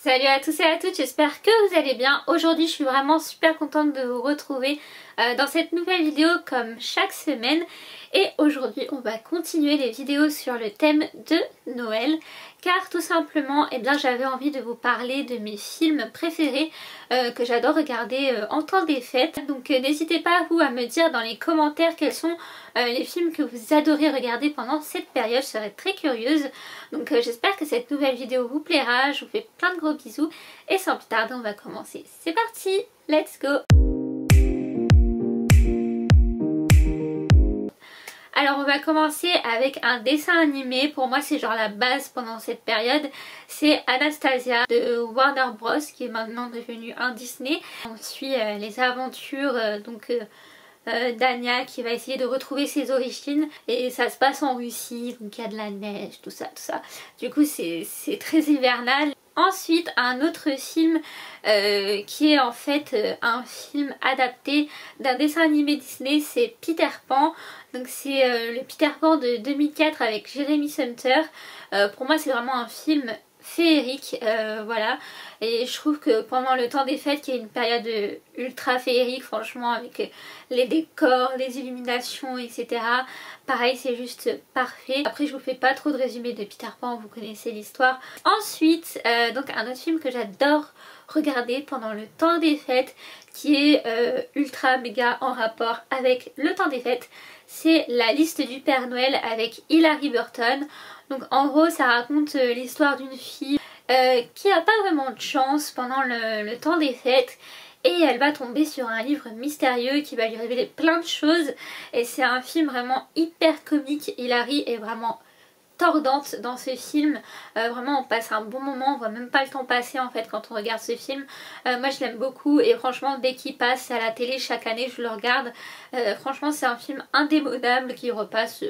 Salut à tous et à toutes, j'espère que vous allez bien. Aujourd'hui je suis vraiment super contente de vous retrouver dans cette nouvelle vidéo comme chaque semaine. Et aujourd'hui on va continuer les vidéos sur le thème de Noël. Car tout simplement j'avais envie de vous parler de mes films préférés que j'adore regarder en temps des fêtes. Donc n'hésitez pas vous à me dire dans les commentaires quels sont les films que vous adorez regarder pendant cette période. Je serais très curieuse. Donc j'espère que cette nouvelle vidéo vous plaira. Je vous fais plein de gros bisous et sans plus tarder on va commencer. C'est parti, let's go! Alors on va commencer avec un dessin animé, pour moi c'est genre la base pendant cette période, c'est Anastasia de Warner Bros qui est maintenant devenu un Disney. On suit les aventures d'Anya qui va essayer de retrouver ses origines et ça se passe en Russie, donc il y a de la neige, tout ça. Du coup c'est très hivernal. Ensuite un autre film qui est en fait un film adapté d'un dessin animé Disney, c'est Peter Pan. Donc c'est le Peter Pan de 2004 avec Jeremy Hunter. Pour moi c'est vraiment un film féerique, voilà, et je trouve que pendant le temps des fêtes qui est une période ultra féerique franchement, avec les décors, les illuminations, etc. Pareil, c'est juste parfait. Après je vous fais pas trop de résumé de Peter Pan, vous connaissez l'histoire. Ensuite donc un autre film que j'adore regarder pendant le temps des fêtes, qui est ultra méga en rapport avec le temps des fêtes, c'est La Liste du Père Noël avec Hilarie Burton. Donc en gros ça raconte l'histoire d'une fille qui a pas vraiment de chance pendant le temps des fêtes et elle va tomber sur un livre mystérieux qui va lui révéler plein de choses, et c'est un film vraiment hyper comique. Hilarie est vraiment tordante dans ce film, vraiment on passe un bon moment, on voit même pas le temps passer en fait quand on regarde ce film. Moi je l'aime beaucoup et franchement dès qu'il passe à la télé chaque année je le regarde. Franchement c'est un film indémodable qui repasse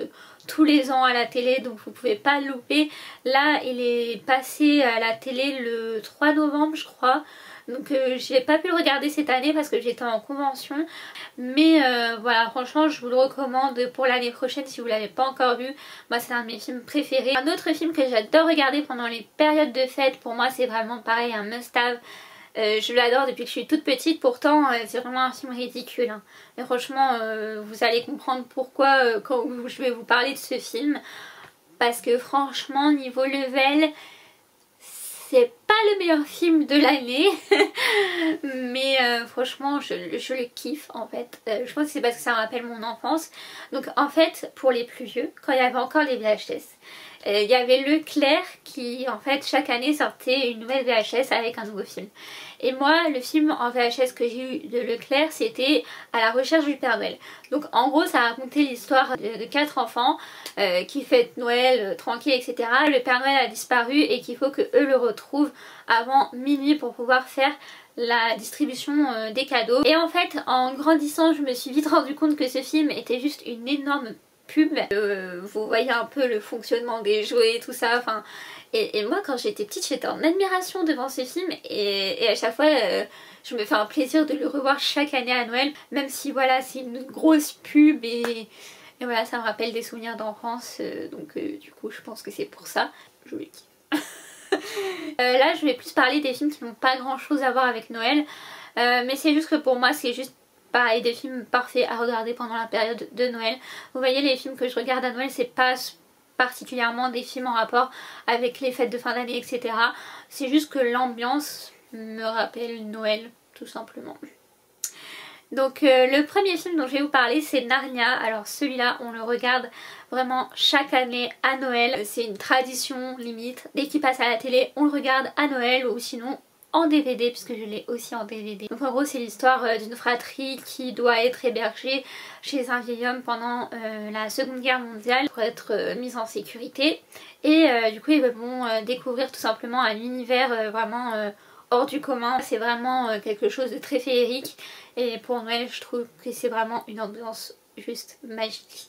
tous les ans à la télé, donc vous pouvez pas le louper. Là il est passé à la télé le 3 novembre je crois. Donc j'ai pas pu le regarder cette année parce que j'étais en convention. Mais voilà, franchement je vous le recommande pour l'année prochaine si vous l'avez pas encore vu. Moi c'est un de mes films préférés. Un autre film que j'adore regarder pendant les périodes de fête, pour moi c'est vraiment pareil, un must-have. Je l'adore depuis que je suis toute petite, pourtant c'est vraiment un film ridicule, hein. Mais franchement vous allez comprendre pourquoi quand je vais vous parler de ce film. Parce que franchement niveau level, c'est pas le meilleur film de l'année mais franchement je le kiffe en fait. Je pense que c'est parce que ça me rappelle mon enfance. Donc en fait pour les plus vieux, quand il y avait encore les VHS, il y avait Leclerc qui en fait chaque année sortait une nouvelle VHS avec un nouveau film. Et moi le film en VHS que j'ai eu de Leclerc c'était À la recherche du Père Noël. Donc en gros ça racontait l'histoire de 4 enfants qui fêtent Noël tranquille, etc. Le Père Noël a disparu et qu'il faut que eux le retrouvent avant minuit pour pouvoir faire la distribution des cadeaux. Et en fait en grandissant je me suis vite rendu compte que ce film était juste une énorme pub. Vous voyez un peu le fonctionnement des jouets et tout ça, enfin, et moi quand j'étais petite j'étais en admiration devant ce film et à chaque fois je me fais un plaisir de le revoir chaque année à Noël, même si voilà c'est une grosse pub et voilà ça me rappelle des souvenirs d'enfance, donc du coup je pense que c'est pour ça je le kiffe. Là je vais plus parler des films qui n'ont pas grand chose à voir avec Noël, mais c'est juste que pour moi c'est juste pareil des films parfaits à regarder pendant la période de Noël. Vous voyez les films que je regarde à Noël c'est pas particulièrement des films en rapport avec les fêtes de fin d'année, etc. C'est juste que l'ambiance me rappelle Noël tout simplement. Donc le premier film dont je vais vous parler c'est Narnia. Alors celui-là on le regarde vraiment chaque année à Noël. C'est une tradition limite. Dès qu'il passe à la télé on le regarde à Noël, ou sinon en DVD puisque je l'ai aussi en DVD. Donc en gros c'est l'histoire d'une fratrie qui doit être hébergée chez un vieil homme pendant la Seconde Guerre mondiale pour être mise en sécurité. Et du coup ils vont découvrir tout simplement un univers vraiment hors du commun. C'est vraiment quelque chose de très féerique et pour Noël je trouve que c'est vraiment une ambiance juste magique.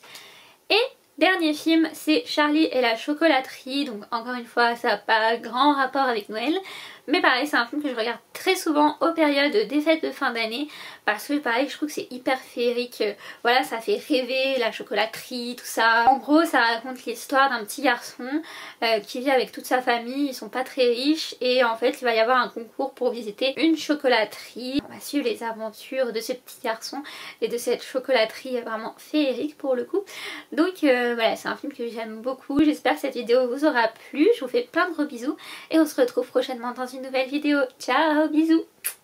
Et dernier film c'est Charlie et la chocolaterie. Donc encore une fois ça n'a pas grand rapport avec Noël, mais pareil c'est un film que je regarde très souvent aux périodes des fêtes de fin d'année parce que pareil je trouve que c'est hyper féerique, voilà ça fait rêver, la chocolaterie, tout ça. En gros ça raconte l'histoire d'un petit garçon qui vit avec toute sa famille, ils sont pas très riches et en fait il va y avoir un concours pour visiter une chocolaterie. On va suivre les aventures de ce petit garçon et de cette chocolaterie vraiment féerique pour le coup. Donc voilà, c'est un film que j'aime beaucoup, j'espère que cette vidéo vous aura plu, je vous fais plein de gros bisous et on se retrouve prochainement dans une nouvelle vidéo. Ciao, bisous.